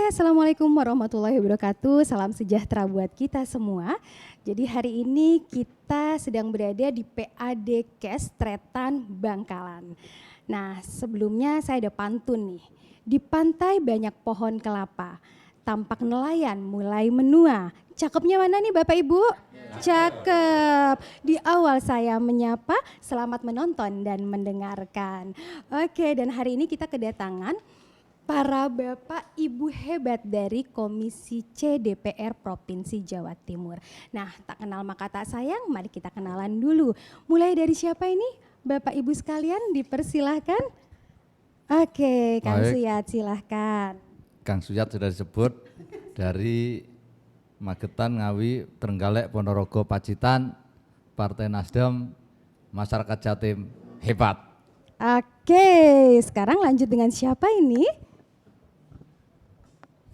Assalamualaikum warahmatullahi wabarakatuh. Salam sejahtera buat kita semua. Jadi hari ini kita sedang berada di PAD Kes Tretan Bangkalan. Nah, sebelumnya saya ada pantun nih. Di pantai banyak pohon kelapa, tampak nelayan mulai menua. Cakepnya mana nih Bapak Ibu? Cakep. Di awal saya menyapa, selamat menonton dan mendengarkan. Oke, dan hari ini kita kedatangan para Bapak Ibu hebat dari Komisi C DPR Provinsi Jawa Timur. Nah, tak kenal maka tak sayang, mari kita kenalan dulu. Mulai dari siapa ini? Bapak Ibu sekalian dipersilahkan. Oke, Kang Suyat silahkan. Kang Suyat sudah disebut dari Magetan, Ngawi, Trenggalek, Ponorogo, Pacitan, Partai Nasdem, masyarakat Jatim hebat. Oke, sekarang lanjut dengan siapa ini?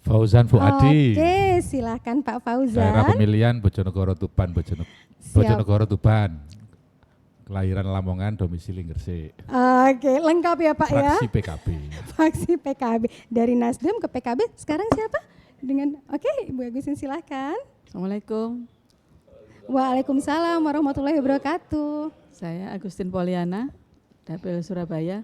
Fauzan Fuadi. Oke, silahkan Pak Fauzan. Daerah pemilihan Bojonegoro Tuban, Bojonegoro Tuban. Kelahiran Lamongan, domisili Gresik. Oke, lengkap ya Pak ya. Fraksi PKB. Fraksi PKB. Dari Nasdem ke PKB, sekarang siapa? Oke, Ibu Agustin silahkan. Assalamualaikum. Waalaikumsalam warahmatullahi wabarakatuh. Saya Agustin Poliana, Dapil Surabaya.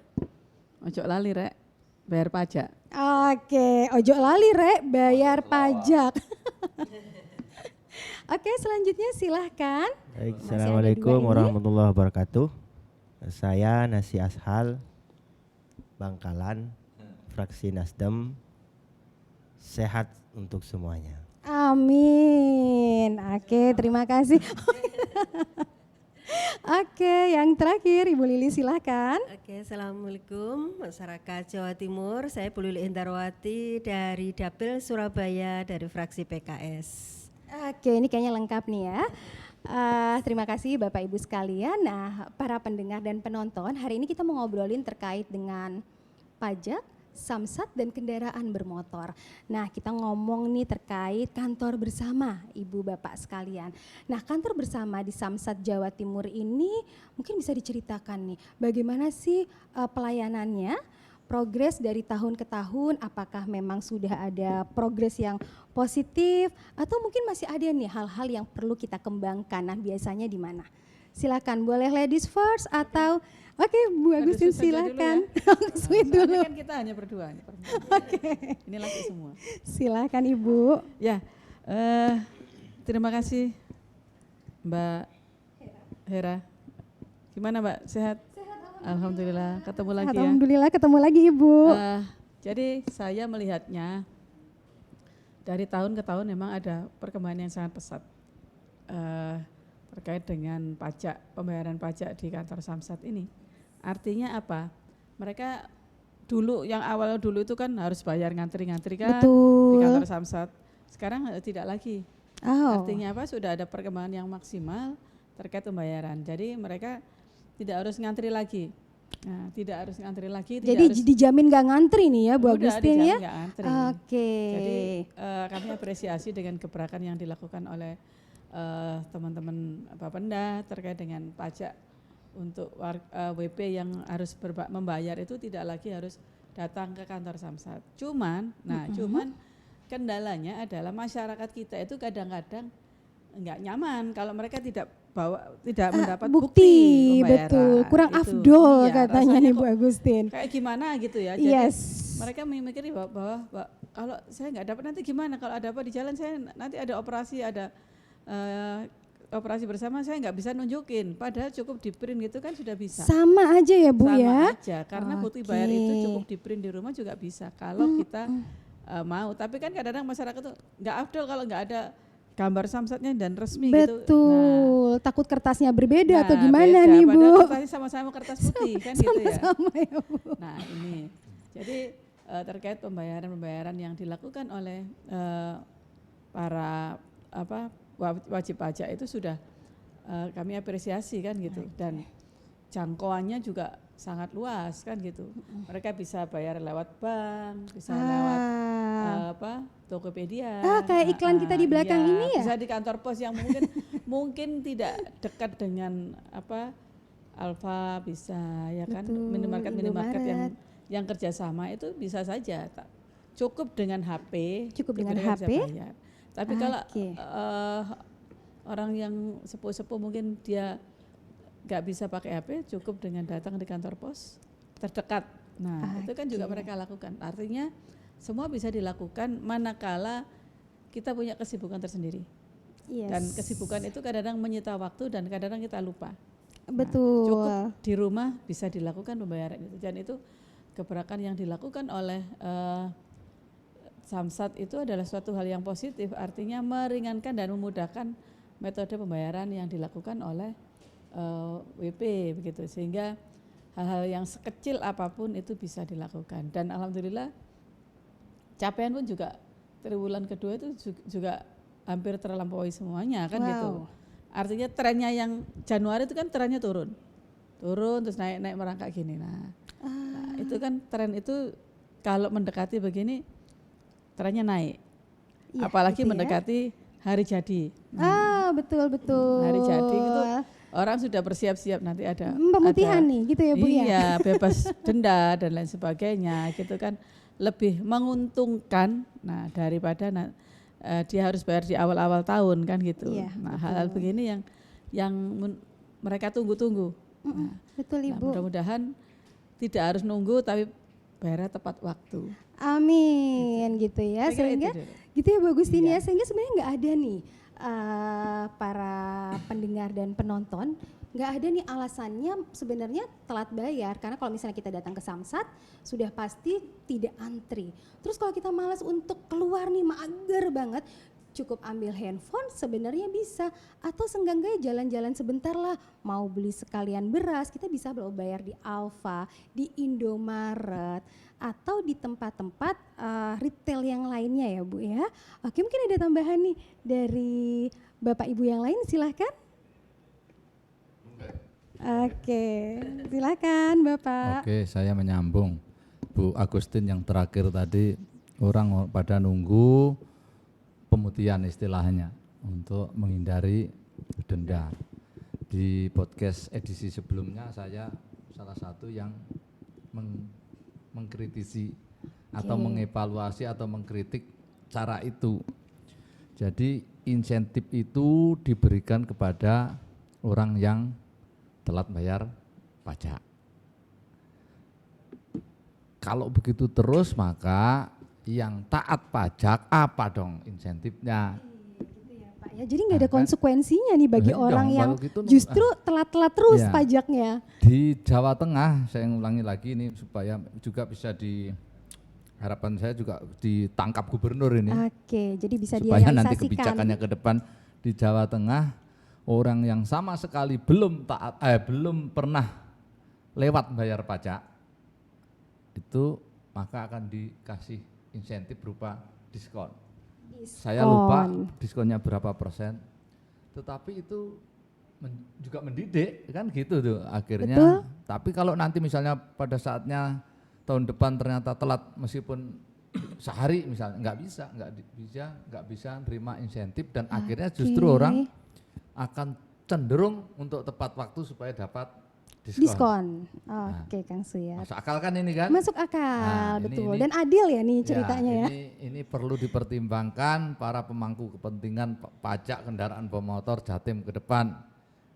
Ojo lali rek, bayar pajak. Oke, ojo lali rek, bayar pajak. Oke, selanjutnya silahkan. Baik, Assalamualaikum warahmatullahi wabarakatuh. Saya Nasi Ashal, Bangkalan, fraksi Nasdem. Sehat untuk semuanya. Amin. Oke, terima kasih. Oke, yang terakhir Ibu Lili silahkan. Oke, Assalamualaikum masyarakat Jawa Timur. Saya Bu Lili Indarwati dari Dapil Surabaya dari fraksi PKS. Oke, ini kayaknya lengkap nih ya. Terima kasih Bapak Ibu sekalian. Nah, para pendengar dan penonton, hari ini kita mau ngobrolin terkait dengan pajak, samsat dan kendaraan bermotor. Nah, kita ngomong nih terkait kantor bersama Ibu Bapak sekalian. Nah, kantor bersama di Samsat Jawa Timur ini mungkin bisa diceritakan nih bagaimana sih pelayanannya, progres dari tahun ke tahun, apakah memang sudah ada progres yang positif atau mungkin masih ada nih hal-hal yang perlu kita kembangkan. Nah, biasanya di mana? Silakan, boleh ladies first atau oke, Bu Agustin silakan. Sweet dulu. Kan kita hanya berdua. Oke. Ini laki semua. Silakan Ibu. Ya, terima kasih Mbak Hera. Gimana Mbak, sehat? Alhamdulillah, ketemu lagi ya. Alhamdulillah ketemu lagi Ibu. Jadi saya melihatnya dari tahun ke tahun memang ada perkembangan yang sangat pesat. Terkait dengan pajak, pembayaran pajak di kantor Samsat ini. Artinya apa? Mereka dulu, yang awal dulu itu kan harus bayar ngantri-ngantri kan. Betul. Di kantor Samsat. Sekarang tidak lagi. Oh. Artinya apa? Sudah ada perkembangan yang maksimal terkait pembayaran. Jadi mereka tidak harus ngantri lagi. Nah, tidak harus ngantri lagi. Jadi harus dijamin gak ngantri nih ya Bu Agustin ya? Gak ngantri. Oke. Jadi kami apresiasi dengan gebrakan yang dilakukan oleh teman-teman Bapenda terkait dengan pajak untuk WP yang harus membayar itu tidak lagi harus datang ke kantor Samsat. Cuman kendalanya adalah masyarakat kita itu kadang-kadang enggak nyaman kalau mereka tidak mendapat bukti pembayaran. Betul, kurang afdol iya, katanya nih Bu Agustin. Kayak gimana gitu ya. Jadi yes. Mereka memikirkan bahwa kalau saya nggak dapat nanti gimana, kalau ada apa di jalan saya nanti ada operasi, operasi bersama saya nggak bisa nunjukin, padahal cukup di print gitu kan sudah bisa. Sama aja ya Bu Sama ya? aja, karena bukti bayar itu cukup di print di rumah juga bisa kalau kita mau. Tapi kan kadang-kadang masyarakat tuh nggak afdol kalau nggak ada gambar samsatnya dan resmi gitu. Betul, takut kertasnya berbeda atau gimana nih Bu? Padahal kertasnya sama-sama kertas putih kan gitu ya. Sama ya Bu. Nah ini, jadi terkait pembayaran yang dilakukan oleh para wajib pajak itu sudah kami apresiasi kan gitu, dan jangkauannya juga sangat luas kan gitu. Mereka bisa bayar lewat bank, bisa lewat Tokopedia. Kayak iklan kita di belakang ini ya? Bisa di kantor pos yang mungkin tidak dekat dengan Alfa, bisa ya kan, minimarket yang kerjasama itu bisa saja. cukup dengan HP. Cukup itu dengan mereka bisa HP? bayar. Tapi kalau Oke. orang yang sepuh-sepuh mungkin dia nggak bisa pakai HP, cukup dengan datang di kantor pos terdekat. Nah, itu kan juga Oke. mereka lakukan. Artinya semua bisa dilakukan manakala kita punya kesibukan tersendiri. Yes. Dan kesibukan itu kadang-kadang menyita waktu dan kadang-kadang kita lupa. Betul. Cukup di rumah bisa dilakukan pembayaran itu. Dan itu gebrakan yang dilakukan oleh Samsat itu adalah suatu hal yang positif, artinya meringankan dan memudahkan metode pembayaran yang dilakukan oleh WP begitu, sehingga hal-hal yang sekecil apapun itu bisa dilakukan. Dan alhamdulillah capaian pun juga triwulan kedua itu juga hampir terlampaui semuanya kan gitu. Artinya trennya yang Januari itu kan trennya turun terus naik merangkak gini. Nah itu kan tren itu kalau mendekati begini trennya naik, Ya, apalagi gitu ya. mendekati hari jadi. Betul. Hari jadi itu orang sudah bersiap-siap nanti ada Pemutihan nih gitu ya Bu ya. iya, bebas denda dan lain sebagainya gitu kan, lebih menguntungkan daripada dia harus bayar di awal-awal tahun kan gitu. Iya, Hal-hal begini yang mereka tunggu-tunggu. Betul Ibu. Mudah-mudahan tidak harus nunggu tapi bayarnya tepat waktu. Amin gitu ya. Saya kira Sehingga itu dulu. gitu ya Bu Agustin ya. Sehingga sebenarnya nggak ada nih para pendengar dan penonton, nggak ada nih alasannya sebenarnya telat bayar, karena kalau misalnya kita datang ke Samsat sudah pasti tidak antri. Terus kalau kita malas untuk keluar nih, mager banget, cukup ambil handphone sebenarnya bisa, atau seenggak-enggaknya jalan-jalan sebentar lah, mau beli sekalian beras kita bisa bayar di Alfa, di Indomaret, atau di tempat-tempat retail yang lainnya ya Bu ya. Oke, mungkin ada tambahan nih dari Bapak Ibu yang lain, silahkan. Oke, silakan Bapak. Oke, saya menyambung Bu Agustin yang terakhir tadi, orang pada nunggu pemutihan istilahnya untuk menghindari denda. Di podcast edisi sebelumnya saya salah satu yang mengkritisi atau mengevaluasi atau mengkritik cara itu. Jadi insentif itu diberikan kepada orang yang telat bayar pajak. Kalau begitu terus maka yang taat pajak apa dong insentifnya? Pak ya, jadi nggak ada konsekuensinya nih bagi Iya, orang yang kalau gitu, justru telat-telat terus Iya. pajaknya. Di Jawa Tengah, saya ulangi lagi ini supaya juga bisa harapan saya juga ditangkap gubernur ini. Oke, jadi bisa Supaya nanti direalisasikan. kebijakannya ke depan di Jawa Tengah, orang yang sama sekali belum pernah lewat bayar pajak itu maka akan dikasih insentif berupa diskon. Saya lupa diskonnya berapa persen, tetapi itu juga mendidik kan gitu tuh akhirnya. Betul. Tapi kalau nanti misalnya pada saatnya tahun depan ternyata telat meskipun sehari misalnya nggak bisa terima insentif dan akhirnya justru orang akan cenderung untuk tepat waktu supaya dapat diskon. Oke, Kang Suyat. Masuk akal kan ini kan? Masuk akal, Nah, betul. ini- Dan adil ya nih ceritanya ya. Ini perlu dipertimbangkan para pemangku kepentingan pajak kendaraan bermotor Jatim ke depan.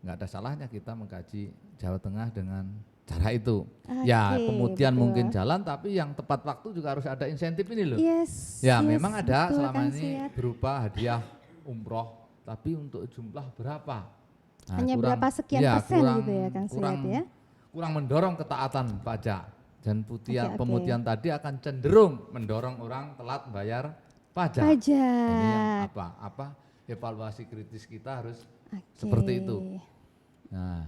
Nggak ada salahnya kita mengkaji Jawa Tengah dengan cara itu. Ya Oke, kemudian betul. mungkin jalan tapi yang tepat waktu juga harus ada insentif ini loh. Yes. Ya yes, memang ada betul, selama Kang ini Suyat. berupa hadiah umroh, tapi untuk jumlah berapa? Nah, Hanya berapa sekian persen gitu ya, Kang Suyat ya? Kurang mendorong ketaatan pajak dan Oke. pemutihan tadi akan cenderung mendorong orang telat bayar pajak. Pajak. Ini yang apa evaluasi kritis kita harus seperti itu. Nah,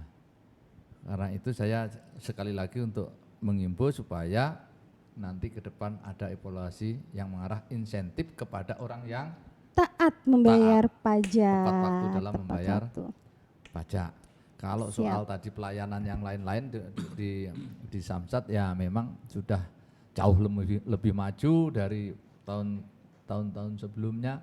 karena itu saya sekali lagi untuk mengimbau supaya nanti ke depan ada evaluasi yang mengarah insentif kepada orang yang Taat membayar pajak. tepat waktu dalam Tepat membayar waktu. pajak. Kalau soal tadi pelayanan yang lain-lain di Samsat ya memang sudah jauh lebih maju dari tahun-tahun sebelumnya.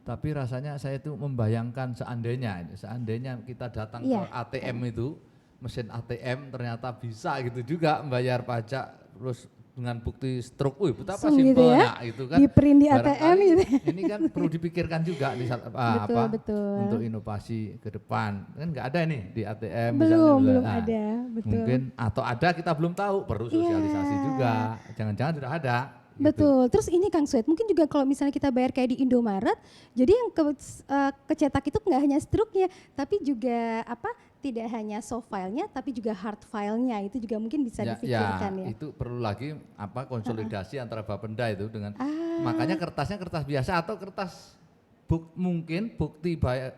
Tapi rasanya saya itu membayangkan seandainya kita datang ke ATM itu, mesin ATM ternyata bisa gitu juga membayar pajak terus dengan bukti stroke, betapa Langsung gitu simpelnya ya, itu kan. di print di ATM Barangkali gitu. Ini kan perlu dipikirkan juga di Betul. untuk inovasi ke depan. Kan nggak ada nih di ATM Belum Nah, ada, betul. Iya. mungkin atau ada kita belum tahu, perlu sosialisasi juga. Jangan-jangan sudah ada. gitu. Betul. Terus ini Kang Suet, mungkin juga kalau misalnya kita bayar kayak di Indomaret, jadi yang kecetak itu nggak hanya struknya, tapi juga tidak hanya soft filenya, tapi juga hard filenya, itu juga mungkin bisa dipikirkan ya. Itu perlu lagi konsolidasi antara Bapenda itu dengan makanya kertasnya kertas biasa atau kertas mungkin bukti bayar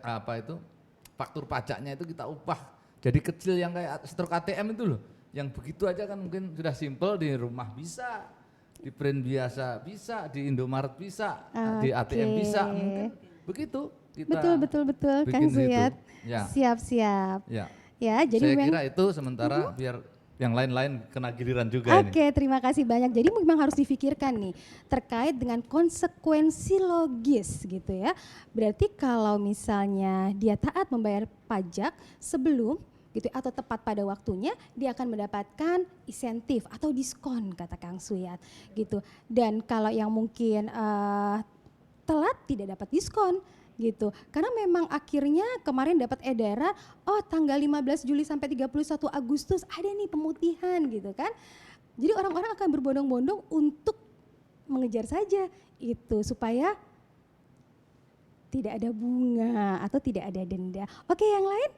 faktur pajaknya itu kita ubah jadi kecil yang kayak struk ATM itu loh, yang begitu aja kan mungkin sudah simpel, di rumah bisa, di print biasa bisa, di Indomaret bisa, di ATM bisa, mungkin begitu kita Betul bikin Kang Suyat. situ. Ya. Siap. Ya. Ya, jadi Saya memang kira itu sementara biar yang lain-lain kena giliran juga ini. Oke, terima kasih banyak. Jadi memang harus difikirkan nih terkait dengan konsekuensi logis gitu ya. Berarti kalau misalnya dia taat membayar pajak sebelum gitu atau tepat pada waktunya, dia akan mendapatkan insentif atau diskon kata Kang Suyat gitu. Dan kalau yang mungkin telat tidak dapat diskon gitu. Karena memang akhirnya kemarin dapat edaran, tanggal 15 Juli sampai 31 Agustus ada nih pemutihan gitu kan. Jadi orang-orang akan berbondong-bondong untuk mengejar saja itu supaya tidak ada bunga atau tidak ada denda. Oke, yang lain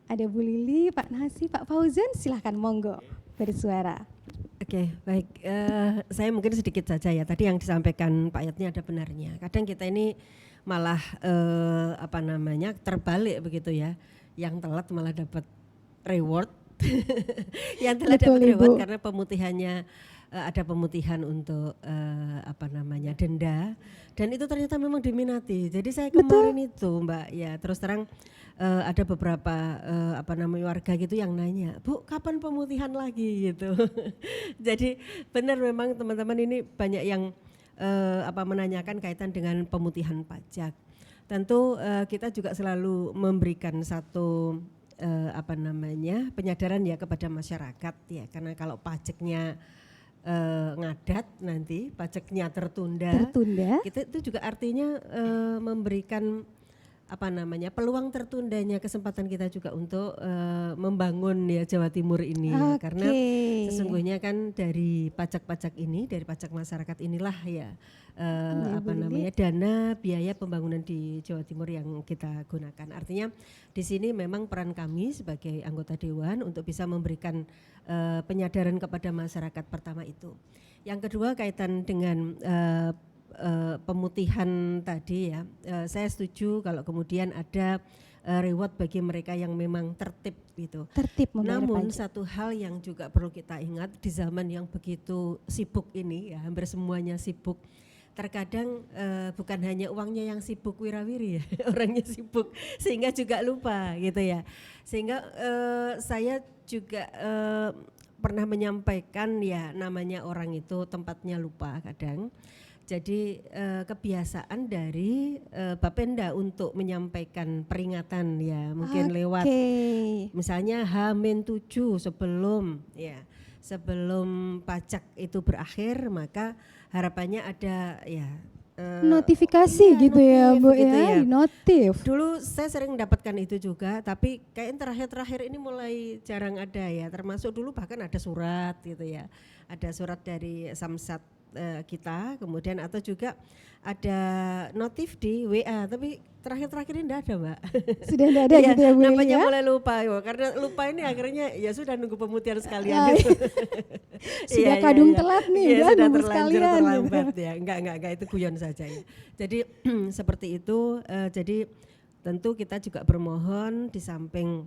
ada Bu Lili, Pak Nasi, Pak Fauzan, silahkan monggo bersuara. Oke, baik. Saya mungkin sedikit saja ya. Tadi yang disampaikan Pak Yatni ada benarnya. Kadang kita ini malah terbalik begitu ya. Yang telat malah dapat reward. Yang telat dapat reward karena pemutihannya ada pemutihan untuk denda, dan itu ternyata memang diminati. Jadi saya kemarin itu Mbak ya, terus terang ada beberapa warga gitu yang nanya, Bu kapan pemutihan lagi gitu. Jadi benar memang teman-teman ini banyak yang menanyakan kaitan dengan pemutihan pajak. Tentu kita juga selalu memberikan satu penyadaran ya kepada masyarakat ya, karena kalau pajaknya ngadat nanti, pajaknya tertunda. Kita itu juga artinya memberikan peluang tertundanya kesempatan kita juga untuk membangun ya Jawa Timur ini ya. Karena sesungguhnya kan dari pajak-pajak ini, dari pajak masyarakat inilah ya dana biaya pembangunan di Jawa Timur yang kita gunakan. Artinya di sini memang peran kami sebagai anggota dewan untuk bisa memberikan penyadaran kepada masyarakat pertama itu. Yang kedua kaitan dengan pemutihan tadi ya, saya setuju kalau kemudian ada reward bagi mereka yang memang tertib gitu. Namun satu hal yang juga perlu kita ingat di zaman yang begitu sibuk ini ya, hampir semuanya sibuk. Terkadang bukan hanya uangnya yang sibuk wirawiri ya, orangnya sibuk sehingga juga lupa gitu ya. Sehingga saya juga pernah menyampaikan ya, namanya orang itu tempatnya lupa kadang. Jadi kebiasaan dari Bapenda untuk menyampaikan peringatan ya, mungkin lewat misalnya H-7 sebelum pajak itu berakhir, maka harapannya ada ya notifikasi gitu ya Bu gitu ya, notif. Dulu saya sering mendapatkan itu juga, tapi kayak terakhir-terakhir ini mulai jarang ada ya, termasuk dulu bahkan ada surat gitu ya, ada surat dari Samsat kita, kemudian atau juga ada notif di WA, tapi terakhir-terakhir ini tidak ada Mbak. Sudah tidak ada gitu ya Bu namanya ya? mulai lupa ya, karena lupa ini akhirnya ya sudah nunggu pemutihan sekalian gitu. Sudah kadung telat nih, ya, sudah nunggu terlanjur sekalian terlambat ya, enggak itu guyon saja ya. Jadi seperti itu, jadi tentu kita juga bermohon di samping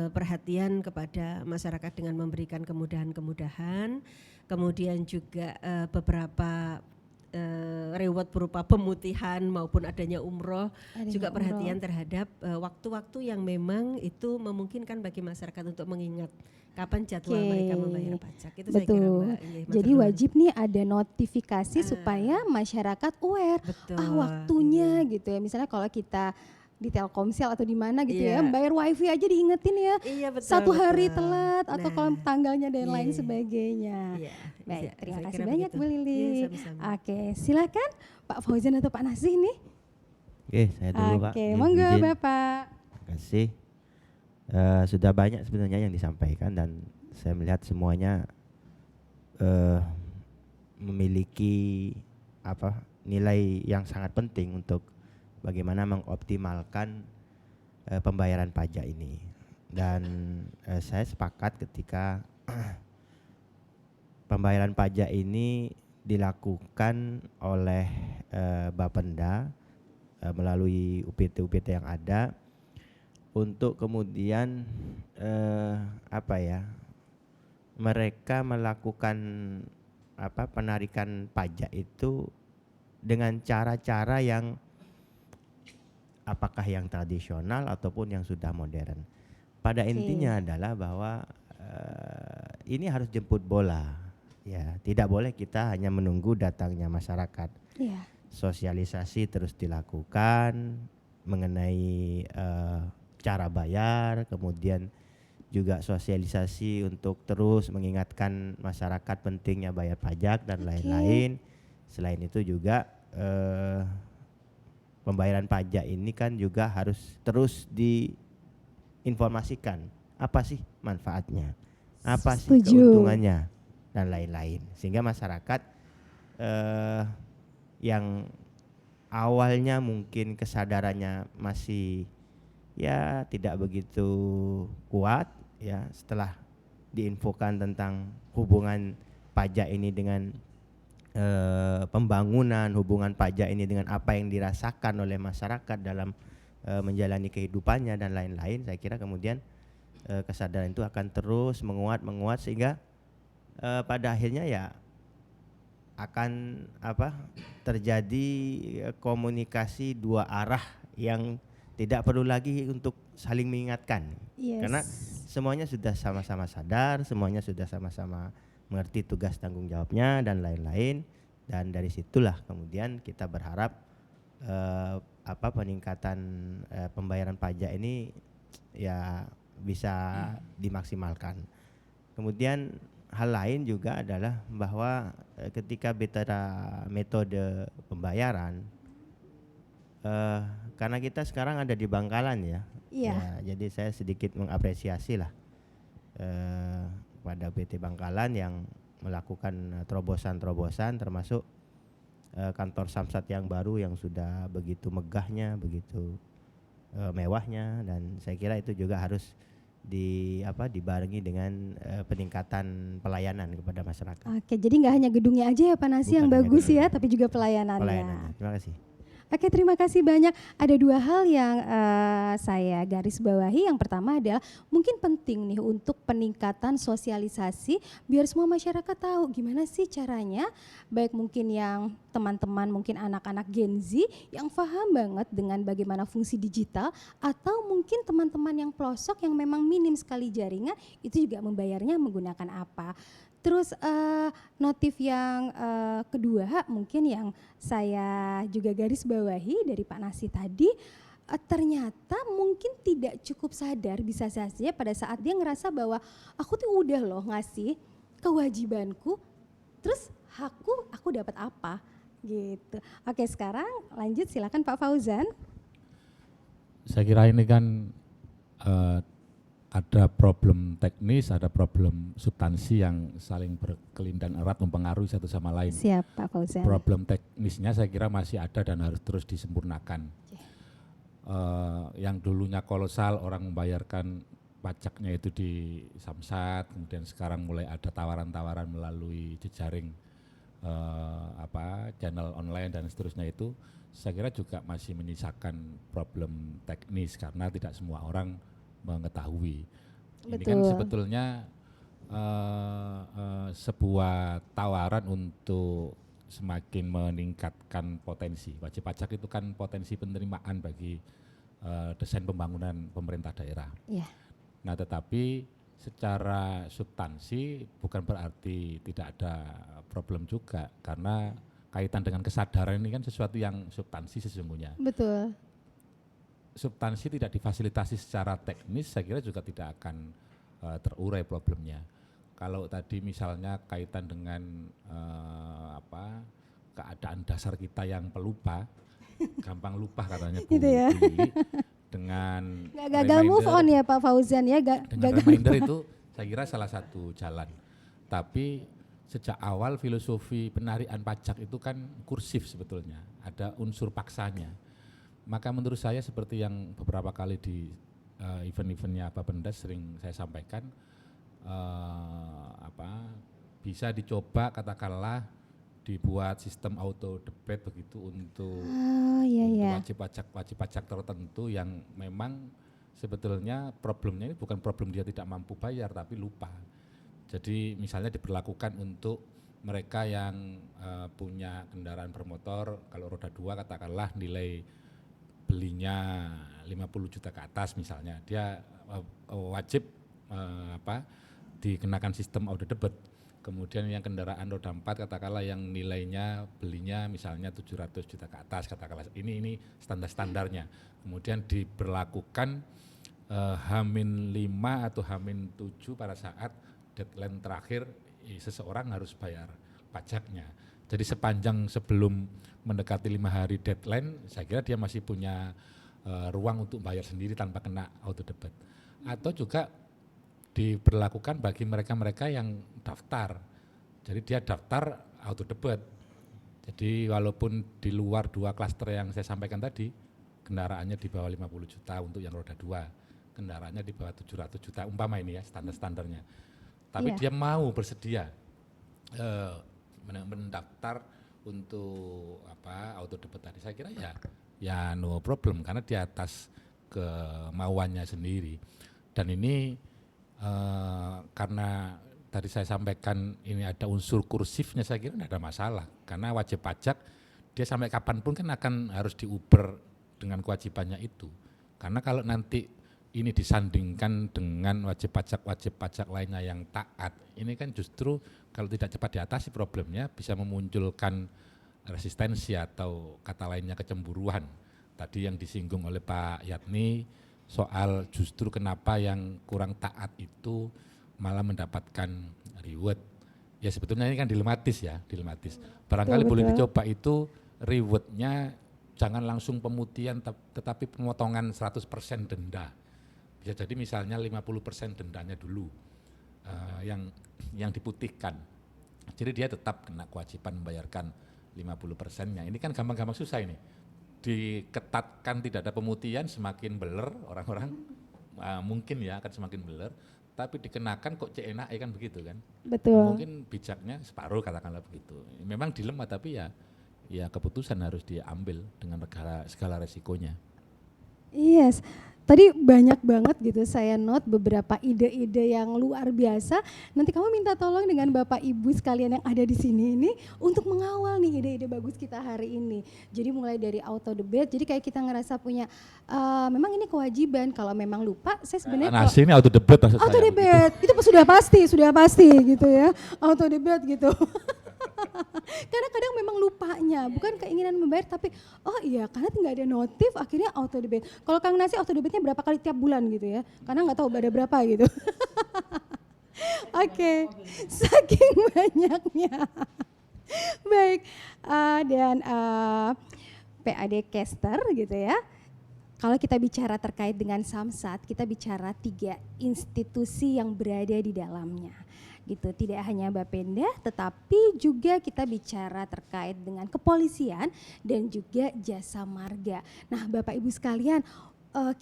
perhatian kepada masyarakat dengan memberikan kemudahan-kemudahan, kemudian juga beberapa reward berupa pemutihan maupun adanya umroh, juga perhatian terhadap waktu-waktu yang memang itu memungkinkan bagi masyarakat untuk mengingat kapan jadwal mereka membayar pajak. Itu saya kira Mbak. Jadi wajib nih ada notifikasi supaya masyarakat aware waktunya gitu ya. Misalnya kalau kita di Telkomsel atau di mana gitu Iya. ya, bayar wifi aja diingetin ya, Iya betul. 1 hari betul. telat atau Nah, kalau tanggalnya dan iya. lain sebagainya. Iya, Baik, iya, terima saya kasih kira banyak begitu. Bu Lili. Iya, sama-sama. Oke, silakan Pak Fauzan atau Pak Nasih nih. Oke, saya dulu Pak. Oke, Izin. monggo Bapak. Terima kasih. Sudah banyak sebenarnya yang disampaikan dan saya melihat semuanya memiliki nilai yang sangat penting untuk bagaimana mengoptimalkan pembayaran pajak ini. Dan saya sepakat ketika pembayaran pajak ini dilakukan oleh Bapenda melalui UPT-UPT yang ada untuk kemudian mereka melakukan penarikan pajak itu dengan cara-cara yang apakah yang tradisional ataupun yang sudah modern. Pada intinya adalah bahwa ini harus jemput bola, ya. Tidak boleh kita hanya menunggu datangnya masyarakat. Iya. Sosialisasi terus dilakukan mengenai cara bayar, kemudian juga sosialisasi untuk terus mengingatkan masyarakat pentingnya bayar pajak dan lain-lain. Selain itu juga pembayaran pajak ini kan juga harus terus diinformasikan apa sih manfaatnya, apa sih keuntungannya dan lain-lain, sehingga masyarakat yang awalnya mungkin kesadarannya masih ya tidak begitu kuat, ya, setelah diinfokan tentang hubungan pajak ini dengan pembangunan, hubungan pajak ini dengan apa yang dirasakan oleh masyarakat dalam menjalani kehidupannya dan lain-lain, saya kira kemudian kesadaran itu akan terus menguat sehingga pada akhirnya ya akan terjadi komunikasi dua arah yang tidak perlu lagi untuk saling mengingatkan. Karena semuanya sudah sama-sama sadar, semuanya sudah sama-sama mengerti tugas tanggung jawabnya dan lain-lain, dan dari situlah kemudian kita berharap peningkatan pembayaran pajak ini ya bisa dimaksimalkan. Kemudian hal lain juga adalah bahwa ketika bicara metode pembayaran, karena kita sekarang ada di Bangkalan ya, jadi saya sedikit mengapresiasi lah pada PT Bangkalan yang melakukan terobosan-terobosan, termasuk kantor Samsat yang baru yang sudah begitu megahnya, begitu mewahnya, dan saya kira itu juga harus dibarengi dengan peningkatan pelayanan kepada masyarakat. Oke, jadi nggak hanya gedungnya aja ya Pak Nasi yang bagus ya, tapi juga pelayanannya. Terima kasih. Oke, terima kasih banyak. Ada 2 hal yang saya garis bawahi. Yang pertama adalah mungkin penting nih untuk peningkatan sosialisasi biar semua masyarakat tahu gimana sih caranya, baik mungkin yang teman-teman mungkin anak-anak Gen Z yang paham banget dengan bagaimana fungsi digital, atau mungkin teman-teman yang pelosok yang memang minim sekali jaringan, itu juga membayarnya menggunakan apa. Terus notif yang kedua mungkin yang saya juga garis bawahi dari Pak Nasi tadi, ternyata mungkin tidak cukup sadar bisa saja pada saat dia ngerasa bahwa aku tuh udah loh ngasih kewajibanku, terus aku dapat apa gitu. Oke, sekarang lanjut, silakan Pak Fauzan. Saya kira ini kan ada problem teknis, ada problem substansi yang saling berkelindan erat mempengaruhi satu sama lain. Siap Pak Fauzan. Problem teknisnya saya kira masih ada dan harus terus disempurnakan. Yang dulunya kolosal, orang membayarkan pajaknya itu di Samsat, kemudian sekarang mulai ada tawaran-tawaran melalui jejaring channel online dan seterusnya, itu saya kira juga masih menyisakan problem teknis karena tidak semua orang mengetahui. Betul. Ini kan sebetulnya sebuah tawaran untuk semakin meningkatkan potensi. Wajib pajak itu kan potensi penerimaan bagi desain pembangunan pemerintah daerah. Yeah. Nah, tetapi secara substansi bukan berarti tidak ada problem juga, karena kaitan dengan kesadaran ini kan sesuatu yang substansi sesungguhnya. Betul. substansi tidak difasilitasi secara teknis, saya kira juga tidak akan terurai problemnya. Kalau tadi misalnya kaitan dengan keadaan dasar kita yang pelupa, gampang lupa katanya Bu Gitu ya. Lili, dengan Nggak gagal move on ya Pak Fauzan ya, dengan gagal reminder itu saya kira salah satu jalan. Tapi sejak awal filosofi penarikan pajak itu kan kursif sebetulnya, ada unsur paksanya. Maka menurut saya seperti yang beberapa kali di event-eventnya Bapenda sering saya sampaikan, bisa dicoba katakanlah dibuat sistem auto debit begitu untuk wajib pajak tertentu yang memang sebetulnya problemnya ini bukan problem dia tidak mampu bayar tapi lupa. Jadi misalnya diberlakukan untuk mereka yang punya kendaraan bermotor, kalau roda 2 katakanlah nilai belinya 50 juta ke atas misalnya, dia wajib dikenakan sistem auto debit. Kemudian yang kendaraan roda 4 katakanlah yang nilainya belinya misalnya 700 juta ke atas katakanlah, ini standar-standarnya. Kemudian diberlakukan H-5 atau H-7 pada saat deadline terakhir seseorang harus bayar pajaknya. Jadi sepanjang sebelum mendekati 5 hari deadline, saya kira dia masih punya ruang untuk bayar sendiri tanpa kena auto debit. Atau juga diberlakukan bagi mereka-mereka yang daftar. Jadi dia daftar auto debit. Jadi walaupun di luar 2 klaster yang saya sampaikan tadi, kendaraannya di bawah 50 juta untuk yang roda 2, kendaraannya di bawah 700 juta, umpama ini ya standar-standarnya. Tapi dia mau bersedia mendaftar untuk auto debit tadi, saya kira ya no problem karena di atas kemauannya sendiri. Dan ini karena tadi saya sampaikan ini ada unsur kursifnya, saya kira tidak ada masalah karena wajib pajak dia sampai kapanpun kan akan harus diuber dengan kewajibannya itu. Karena kalau nanti ini disandingkan dengan wajib pajak lainnya yang taat, ini kan justru kalau tidak cepat diatasi problemnya bisa memunculkan resistensi atau kata lainnya kecemburuan. Tadi yang disinggung oleh Pak Yatni soal justru kenapa yang kurang taat itu malah mendapatkan reward. Ya sebetulnya ini kan dilematis ya, dilematis. Barangkali boleh dicoba itu rewardnya jangan langsung pemutihan tetapi pemotongan 100% denda. Bisa jadi misalnya 50% dendanya dulu yang diputihkan. Jadi dia tetap kena kewajiban membayarkan 50%-nya. Ini kan gampang-gampang susah ini. Diketatkan tidak ada pemutihan semakin beler orang-orang mungkin ya akan semakin beler, tapi dikenakan kok CNAE kan begitu kan. Betul. Mungkin bijaknya separuh katakanlah begitu. Memang dilema tapi ya keputusan harus diambil dengan segala resikonya. Yes. Tadi banyak banget gitu saya note beberapa ide-ide yang luar biasa. Nanti kamu minta tolong dengan Bapak Ibu sekalian yang ada di sini ini untuk mengawal nih ide-ide bagus kita hari ini. Jadi mulai dari auto debit, jadi kayak kita ngerasa punya memang ini kewajiban. Kalau memang lupa, saya sebenarnya ini auto debit maksud auto saya. debit itu sudah pasti gitu ya, auto debit gitu. Karena kadang memang lupanya, bukan keinginan membayar tapi oh iya karena nggak ada notif akhirnya auto debit. Kalau Kang Nasi auto debitnya berapa kali tiap bulan gitu ya, karena nggak tahu ada berapa gitu. Oke, saking banyaknya. Baik, dan PAD Caster gitu ya. Kalau kita bicara terkait dengan Samsat, kita bicara 3 institusi yang berada di dalamnya. Gitu, tidak hanya Bapenda tetapi juga kita bicara terkait dengan kepolisian dan juga jasa marga. Nah, Bapak Ibu sekalian,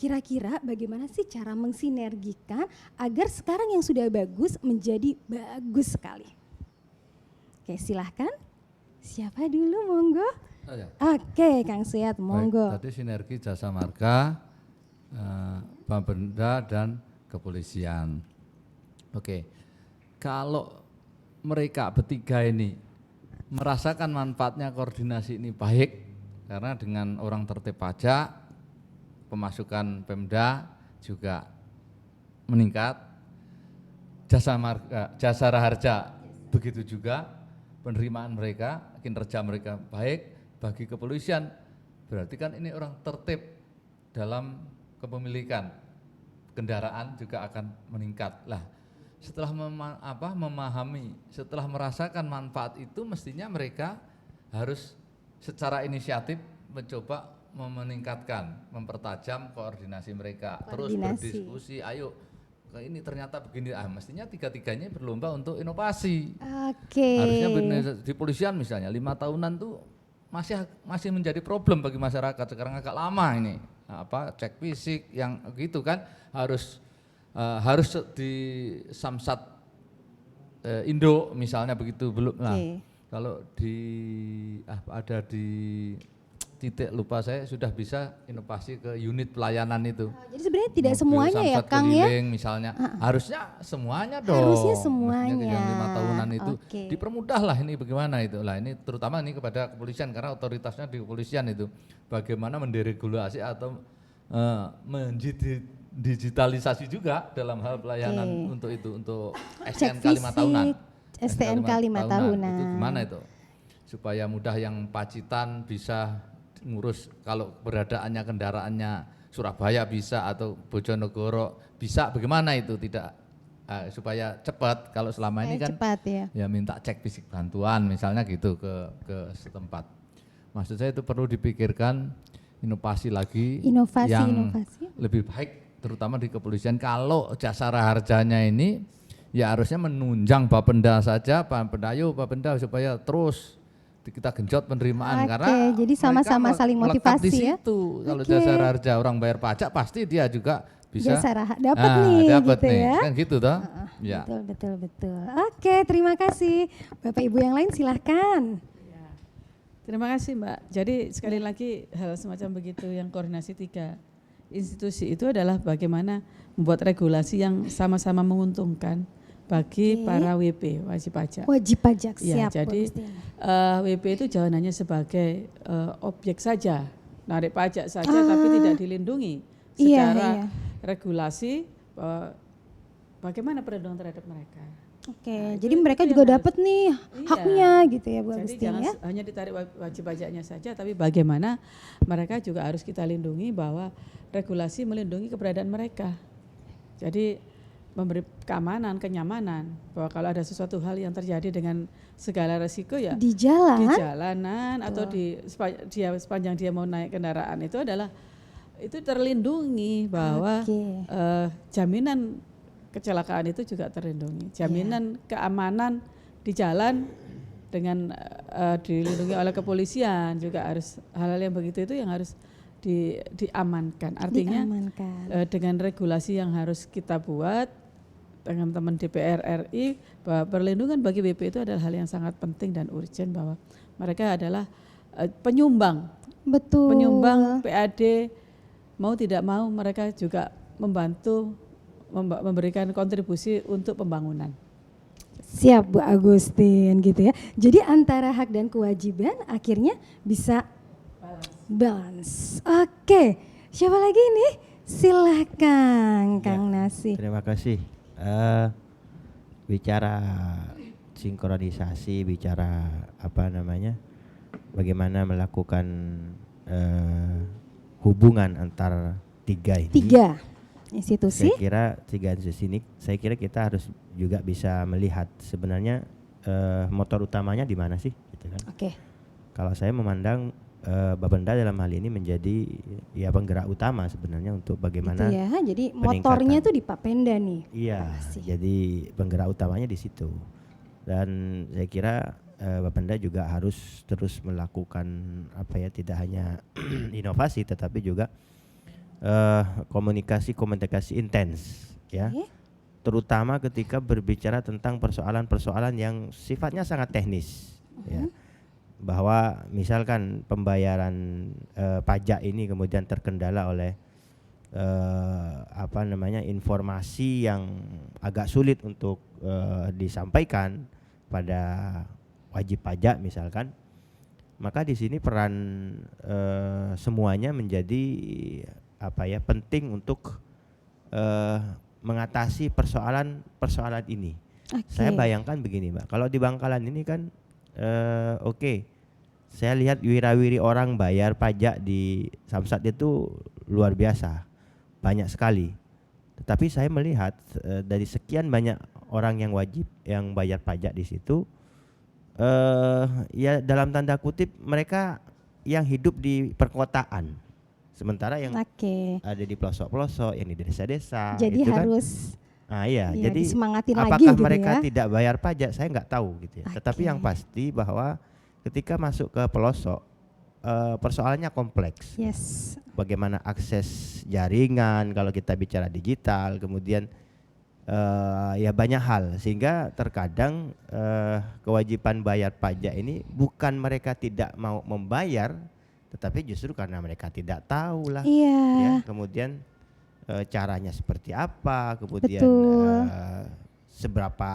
kira-kira bagaimana sih cara mensinergikan agar sekarang yang sudah bagus menjadi bagus sekali? Oke, silahkan. Siapa dulu, monggo? Oke, Kang Suyat, monggo. Baik, tadi sinergi jasa marga, Bapenda dan kepolisian. Oke. Kalau mereka bertiga ini merasakan manfaatnya koordinasi ini baik, karena dengan orang tertib pajak, pemasukan Pemda juga meningkat, jasa marga, jasa raharja begitu juga, penerimaan mereka, kinerja mereka baik, bagi kepolisian berarti kan ini orang tertib, dalam kepemilikan kendaraan juga akan meningkat. Lah, setelah memahami, setelah merasakan manfaat itu, mestinya mereka harus secara inisiatif mencoba meningkatkan, mempertajam koordinasi mereka, terus berdiskusi, ayo ini ternyata begini, mestinya tiga-tiganya berlomba untuk inovasi. Harusnya di polisian misalnya 5 tahunan tuh masih menjadi problem bagi masyarakat, sekarang agak lama ini, cek fisik yang gitu kan, harus di Samsat Indo misalnya begitu, belum lah. Kalau ada di titik lupa saya sudah bisa inovasi ke unit pelayanan itu. Jadi sebenarnya tidak semuanya ya Kang ya? Misalnya, harusnya semuanya dong. Harusnya semuanya. 5 tahunan itu dipermudah lah, ini bagaimana itu. Lah ini terutama ini kepada kepolisian karena otoritasnya di kepolisian itu. Bagaimana menderegulasi atau digitalisasi juga dalam hal pelayanan untuk itu, untuk STNK 5 tahunan. STNK 5 tahunan. Itu gimana itu? Supaya mudah yang Pacitan bisa ngurus, kalau beradaannya kendaraannya Surabaya bisa atau Bojonegoro bisa, bagaimana itu tidak supaya cepat. Kalau selama ini kan cepat, ya minta cek fisik bantuan misalnya gitu ke setempat. Maksud saya itu perlu dipikirkan inovasi lagi, yang lebih baik terutama di kepolisian. Kalau jasara harjanya ini ya harusnya menunjang Bapenda saja, Bapenda supaya terus kita genjot penerimaan, karena jadi sama-sama saling motivasi di situ. Kalau jasara harja orang bayar pajak pasti dia juga bisa dapat nih gitu ya. Kan gitu toh. Ya. Betul. Oke, terima kasih. Bapak Ibu yang lain silahkan. Terima kasih Mbak. Jadi sekali lagi hal semacam begitu yang koordinasi 3 institusi itu adalah bagaimana membuat regulasi yang sama-sama menguntungkan bagi para WP, wajib pajak. Wajib pajak, ya, siap. Jadi WP itu jangan hanya sebagai objek saja, narik pajak saja, tapi tidak dilindungi secara regulasi, bagaimana perlindungan terhadap mereka. Jadi mereka juga dapat nih haknya gitu ya Bu Agustin. Jadi jangan hanya ditarik wajib pajaknya saja, tapi bagaimana mereka juga harus kita lindungi, bahwa regulasi melindungi keberadaan mereka. Jadi memberi keamanan, kenyamanan, bahwa kalau ada sesuatu hal yang terjadi dengan segala resiko ya di jalanan atau sepanjang dia mau naik kendaraan itu terlindungi, bahwa jaminan kecelakaan itu juga terlindungi, jaminan keamanan di jalan dengan dilindungi oleh kepolisian juga harus, hal-hal yang begitu itu yang harus diamankan. Artinya dengan regulasi yang harus kita buat dengan teman DPR RI, bahwa perlindungan bagi WP itu adalah hal yang sangat penting dan urgent, bahwa mereka adalah penyumbang. Betul. Penyumbang PAD, mau tidak mau mereka juga membantu memberikan kontribusi untuk pembangunan. Siap Bu Agustin gitu ya. Jadi antara hak dan kewajiban akhirnya bisa balance. Oke, siapa lagi nih? Silakan Kang Nasi. Terima kasih. Bicara sinkronisasi, bicara bagaimana melakukan hubungan antar 3 institusi. Saya kira 3 institusi ini, saya kira kita harus juga bisa melihat sebenarnya motor utamanya di mana sih, gitu kan? Kalau saya memandang Bapenda dalam hal ini menjadi penggerak utama sebenarnya untuk bagaimana gitu ya. Jadi motornya tuh di Bapenda nih. Iya, jadi penggerak utamanya di situ. Dan saya kira Bapenda juga harus terus melakukan tidak hanya inovasi tetapi juga komunikasi intens ya. Terutama ketika berbicara tentang persoalan-persoalan yang sifatnya sangat teknis ya. Bahwa misalkan pembayaran pajak ini kemudian terkendala oleh informasi yang agak sulit untuk disampaikan pada wajib pajak misalkan, maka di sini peran semuanya menjadi penting untuk mengatasi persoalan ini. Saya bayangkan begini Mbak, kalau di Bangkalan ini kan saya lihat wirawiri orang bayar pajak di Samsat itu luar biasa, banyak sekali. Tetapi saya melihat dari sekian banyak orang yang wajib yang bayar pajak di situ, ya dalam tanda kutip mereka yang hidup di perkotaan, sementara yang ada di pelosok-pelosok, yang di desa-desa. Jadi itu harus kan, iya, jadi disemangatin lagi apakah gitu mereka ya. tidak bayar pajak saya nggak tahu gitu ya. Tetapi yang pasti bahwa ketika masuk ke pelosok, persoalannya kompleks. Yes. Bagaimana akses jaringan kalau kita bicara digital, kemudian ya banyak hal, sehingga terkadang kewajiban bayar pajak ini bukan mereka tidak mau membayar, tetapi justru karena mereka tidak tahu lah. Ya, kemudian caranya seperti apa, kemudian seberapa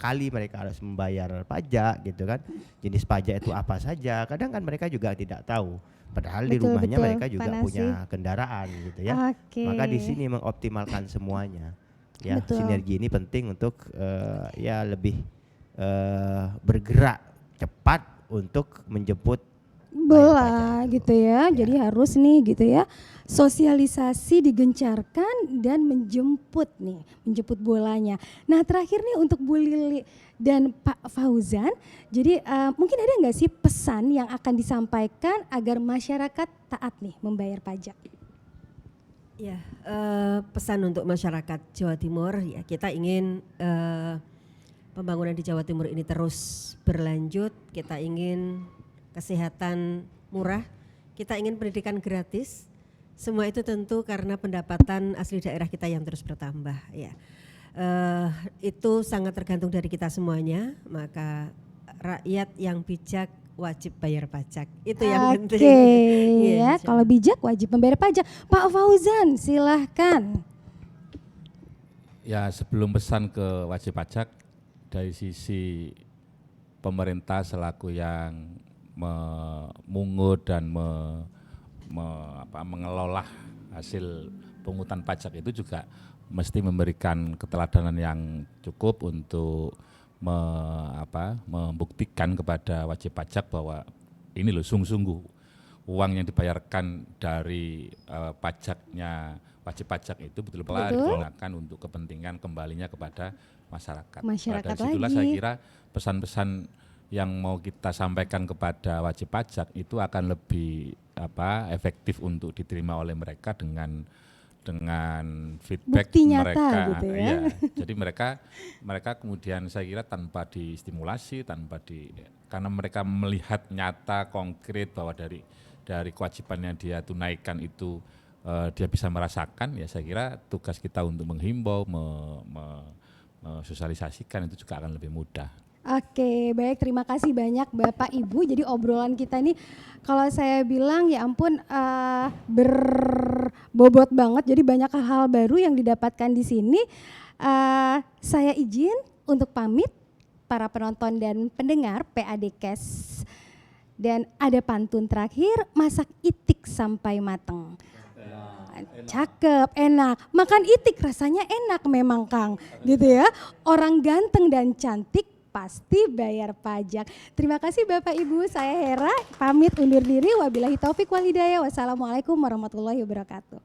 kali mereka harus membayar pajak gitu kan, jenis pajak itu apa saja, kadang kan mereka juga tidak tahu, padahal di rumahnya mereka juga punya kendaraan gitu ya. Maka di sini mengoptimalkan semuanya ya. Sinergi ini penting untuk ya lebih bergerak cepat untuk menjemput bola gitu ya. Jadi harus nih gitu ya, sosialisasi digencarkan dan menjemput bolanya. Nah terakhir nih untuk Bu Lili dan Pak Fauzan, jadi mungkin ada nggak sih pesan yang akan disampaikan agar masyarakat taat nih membayar pajak? Ya, pesan untuk masyarakat Jawa Timur ya, kita ingin pembangunan di Jawa Timur ini terus berlanjut. Kita ingin kesehatan murah, kita ingin pendidikan gratis. Semua itu tentu karena pendapatan asli daerah kita yang terus bertambah ya. Itu sangat tergantung dari kita semuanya, maka rakyat yang bijak wajib bayar pajak. Itu yang penting. Ya, kalau bijak wajib membayar pajak. Pak Fauzan, silahkan. Ya, sebelum pesan ke wajib pajak, dari sisi pemerintah selaku yang memungut dan mengelola hasil pungutan pajak itu juga mesti memberikan keteladanan yang cukup untuk membuktikan kepada wajib pajak bahwa ini loh sungguh-sungguh uang yang dibayarkan dari pajaknya wajib pajak itu betul-betul digunakan untuk kepentingan kembalinya kepada masyarakat. Pada situlah saya kira pesan-pesan yang mau kita sampaikan kepada wajib pajak itu akan lebih efektif untuk diterima oleh mereka dengan feedback bukti mereka nyata gitu ya. Ya, jadi mereka kemudian saya kira tanpa distimulasi, karena mereka melihat nyata konkret bahwa dari kewajiban yang dia tunaikan itu dia bisa merasakan, ya saya kira tugas kita untuk menghimbau, sosialisasikan itu juga akan lebih mudah. Oke, baik, terima kasih banyak Bapak Ibu. Jadi obrolan kita ini kalau saya bilang ya ampun berbobot banget. Jadi banyak hal baru yang didapatkan di sini. Saya izin untuk pamit para penonton dan pendengar PAD-Cast. Dan ada pantun terakhir, masak itik sampai mateng. Cakep, enak. Makan itik rasanya enak memang Kang, gitu ya. Orang ganteng dan cantik pasti bayar pajak. Terima kasih Bapak Ibu, saya Hera, pamit undur diri. Wabillahi taufik wal hidayah. Wassalamualaikum warahmatullahi wabarakatuh.